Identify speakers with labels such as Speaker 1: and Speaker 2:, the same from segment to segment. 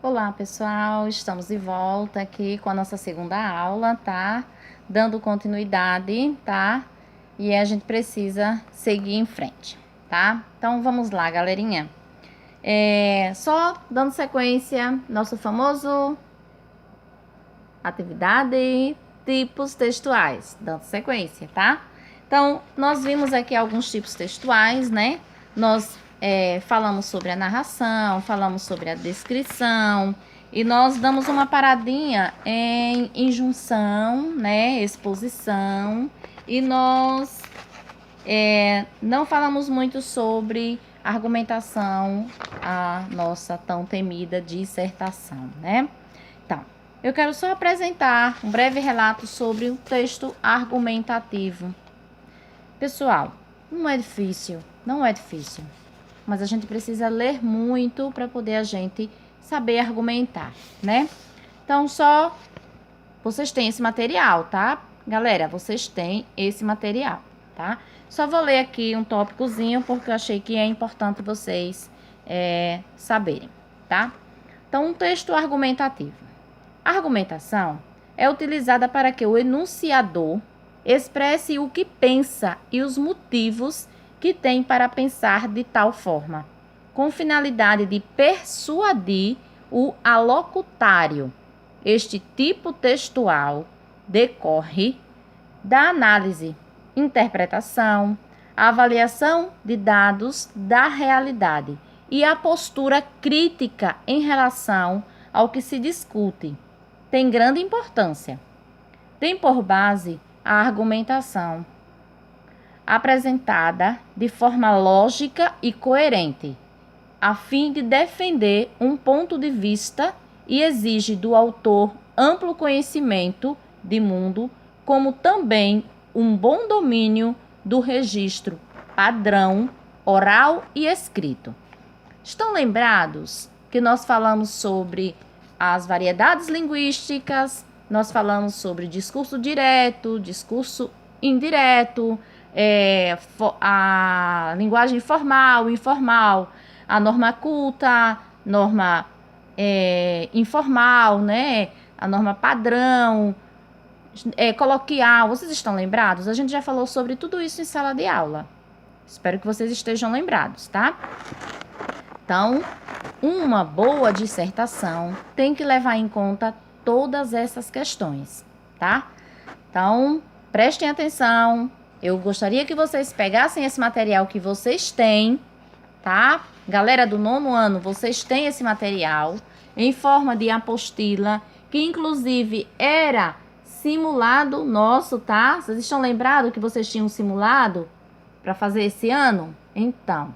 Speaker 1: Olá, pessoal! Estamos de volta aqui com a nossa segunda aula, tá? Dando continuidade, tá? E a gente precisa seguir em frente, tá? Então, vamos lá, galerinha. Só dando sequência, nosso famoso atividade, tipos textuais. Dando sequência, tá? Então, nós vimos aqui alguns tipos textuais, né? Nós falamos sobre a narração, falamos sobre a descrição, e nós damos uma paradinha em injunção, né? Exposição, e nós não falamos muito sobre argumentação, a nossa tão temida dissertação, né? Então, eu quero só apresentar um breve relato sobre o texto argumentativo. Pessoal, não é difícil, mas a gente precisa ler muito para poder a gente saber argumentar, né? Então, só vocês têm esse material, tá? Galera, vocês têm esse material, tá? Só vou ler aqui um tópicozinho, porque eu achei que é importante vocês saberem, tá? Então, um texto argumentativo. A argumentação é utilizada para que o enunciador expresse o que pensa e os motivos que tem para pensar de tal forma, com finalidade de persuadir o alocutário. Este tipo textual decorre da análise, interpretação, avaliação de dados da realidade e a postura crítica em relação ao que se discute. Tem grande importância. Tem por base a argumentação apresentada de forma lógica e coerente, a fim de defender um ponto de vista, e exige do autor amplo conhecimento de mundo, como também um bom domínio do registro padrão, oral e escrito. Estão lembrados que nós falamos sobre as variedades linguísticas, nós falamos sobre discurso direto, discurso indireto, a linguagem formal, informal, a norma culta, norma informal, né? A norma padrão, coloquial. Vocês estão lembrados? A gente já falou sobre tudo isso em sala de aula. Espero que vocês estejam lembrados, tá? Então, uma boa dissertação tem que levar em conta todas essas questões, tá? Então, prestem atenção. Eu gostaria que vocês pegassem esse material que vocês têm, tá? Galera do 9º ano, vocês têm esse material em forma de apostila, que inclusive era simulado nosso, tá? Vocês estão lembrados que vocês tinham um simulado para fazer esse ano? Então,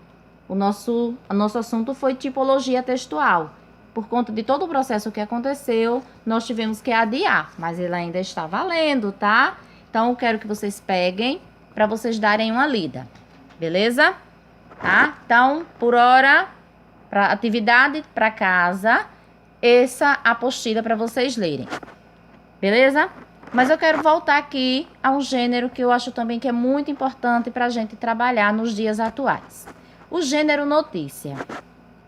Speaker 1: o nosso assunto foi tipologia textual. Por conta de todo o processo que aconteceu, nós tivemos que adiar, mas ele ainda está valendo, tá? Então, eu quero que vocês peguem para vocês darem uma lida, beleza? Tá? Então, por hora, para atividade para casa, essa apostila para vocês lerem, beleza? Mas eu quero voltar aqui a um gênero que eu acho também que é muito importante para a gente trabalhar nos dias atuais. O gênero notícia.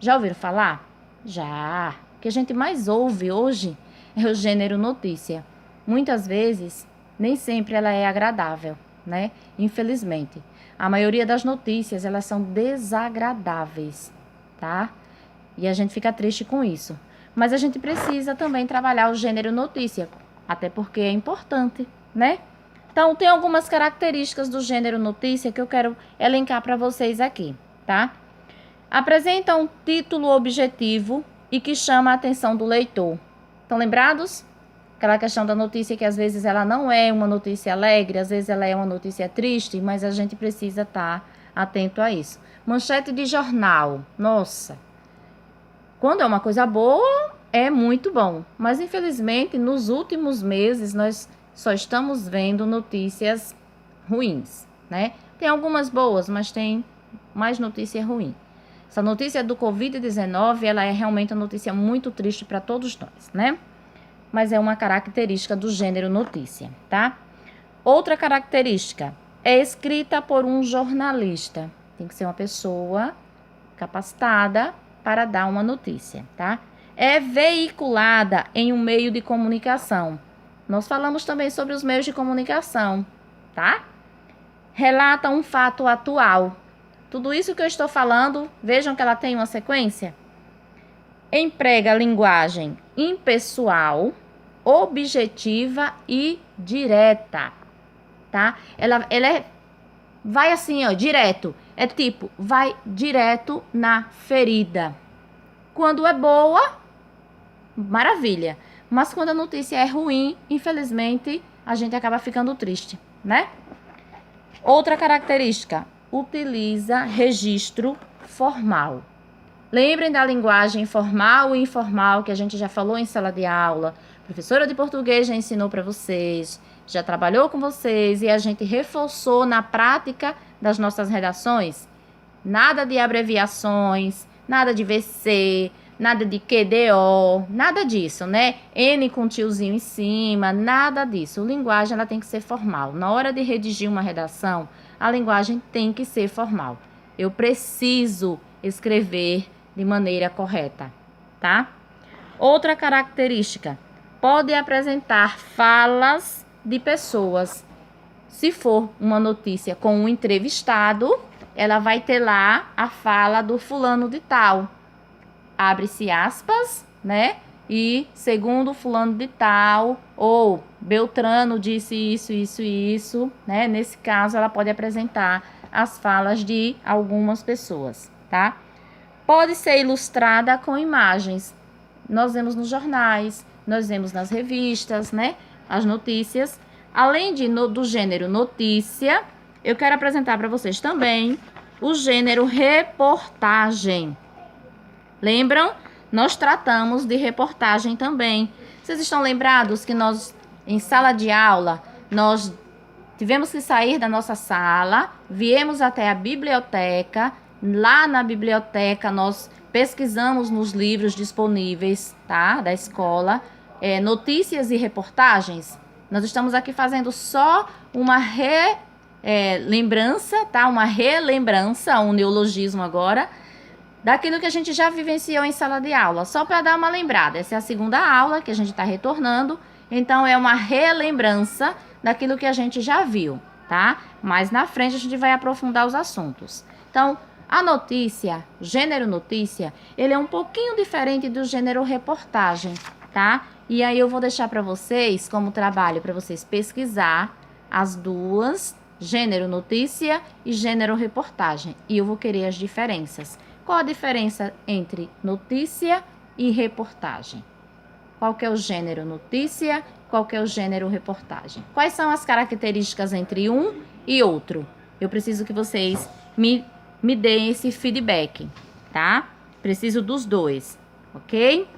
Speaker 1: Já ouviram falar? Já. O que a gente mais ouve hoje é o gênero notícia. Muitas vezes, nem sempre ela é agradável, né? Infelizmente. A maioria das notícias, elas são desagradáveis, tá? E a gente fica triste com isso. Mas a gente precisa também trabalhar o gênero notícia, até porque é importante, né? Então, tem algumas características do gênero notícia que eu quero elencar para vocês aqui, tá? Apresenta um título objetivo e que chama a atenção do leitor. Estão lembrados? Aquela questão da notícia que às vezes ela não é uma notícia alegre, às vezes ela é uma notícia triste, mas a gente precisa estar atento a isso. Manchete de jornal. Nossa! Quando é uma coisa boa, é muito bom. Mas, infelizmente, nos últimos meses, nós só estamos vendo notícias ruins, né? Tem algumas boas, mas tem mais notícia ruim. Essa notícia do Covid-19, ela é realmente uma notícia muito triste para todos nós, né? Mas é uma característica do gênero notícia, tá? Outra característica, é escrita por um jornalista. Tem que ser uma pessoa capacitada para dar uma notícia, tá? é veiculada em um meio de comunicação. Nós falamos também sobre os meios de comunicação, tá? Relata um fato atual. Tudo isso que eu estou falando, vejam que ela tem uma sequência. Emprega linguagem impessoal, objetiva e direta, tá? Ela vai assim, ó, direto. É tipo, vai direto na ferida. Quando é boa, maravilha. Mas quando a notícia é ruim, infelizmente, a gente acaba ficando triste, né? Outra característica, utiliza registro formal. Lembrem da linguagem formal e informal que a gente já falou em sala de aula. A professora de português já ensinou para vocês, já trabalhou com vocês e a gente reforçou na prática das nossas redações. Nada de abreviações, nada de VC, nada de QDO, nada disso, né? N com tiozinho em cima, nada disso. A linguagem ela tem que ser formal. Na hora de redigir uma redação, a linguagem tem que ser formal. Eu preciso escrever de maneira correta, tá? Outra característica, pode apresentar falas de pessoas. Se for uma notícia com um entrevistado, ela vai ter lá a fala do fulano de tal. Abre-se aspas, né? E segundo fulano de tal, ou Beltrano disse isso, né? Nesse caso, ela pode apresentar as falas de algumas pessoas, tá? Pode ser ilustrada com imagens. Nós vemos nos jornais, nós vemos nas revistas, né? As notícias. Além do gênero notícia, eu quero apresentar para vocês também o gênero reportagem. Lembram? Nós tratamos de reportagem também. Vocês estão lembrados que nós, em sala de aula, nós tivemos que sair da nossa sala, viemos até a biblioteca. Lá na biblioteca, nós pesquisamos nos livros disponíveis, tá? Da escola, notícias e reportagens. Nós estamos aqui fazendo só uma lembrança, tá? Uma relembrança, um neologismo agora, daquilo que a gente já vivenciou em sala de aula, só para dar uma lembrada. Essa é a segunda aula que a gente está retornando, então é uma relembrança daquilo que a gente já viu, tá? Mas na frente a gente vai aprofundar os assuntos. Então, a notícia, gênero notícia, ele é um pouquinho diferente do gênero reportagem, tá? E aí eu vou deixar para vocês como trabalho para vocês pesquisar as duas, gênero notícia e gênero reportagem. E eu vou querer as diferenças. Qual a diferença entre notícia e reportagem? Qual que é o gênero notícia? Qual que é o gênero reportagem? Quais são as características entre um e outro? Eu preciso que vocês me deem esse feedback, tá? Preciso dos dois, ok?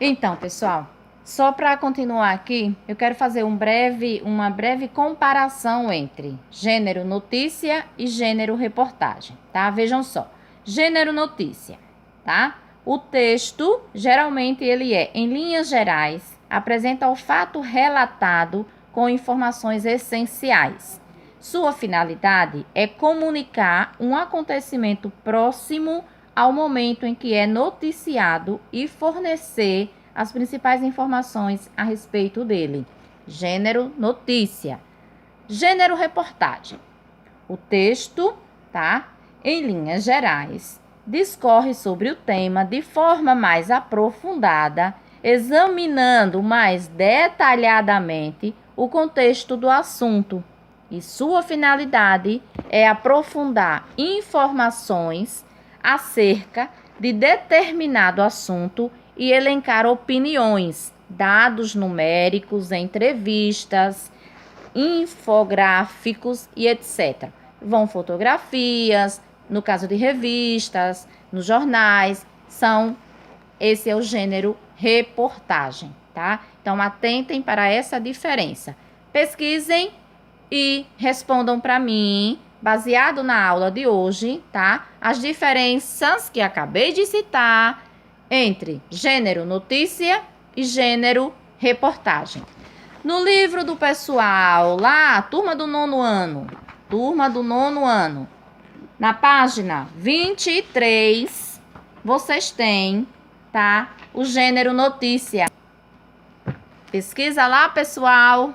Speaker 1: Então, pessoal, só para continuar aqui, eu quero fazer uma breve comparação entre gênero notícia e gênero reportagem, tá? Vejam só. Gênero notícia, tá? O texto, geralmente, ele em linhas gerais, apresenta o fato relatado com informações essenciais. Sua finalidade é comunicar um acontecimento próximo ao momento em que é noticiado e fornecer as principais informações a respeito dele. Gênero notícia. Gênero reportagem. O texto, tá? Em linhas gerais, discorre sobre o tema de forma mais aprofundada, examinando mais detalhadamente o contexto do assunto. E sua finalidade é aprofundar informações acerca de determinado assunto e elencar opiniões, dados numéricos, entrevistas, infográficos e etc. Vão fotografias, no caso de revistas, nos jornais, esse é o gênero reportagem, tá? Então, atentem para essa diferença. Pesquisem e respondam para mim, baseado na aula de hoje, tá? As diferenças que acabei de citar entre gênero notícia e gênero reportagem. No livro do pessoal, lá, turma do nono ano, na página 23, vocês têm, tá? O gênero notícia. Pesquisa lá, pessoal.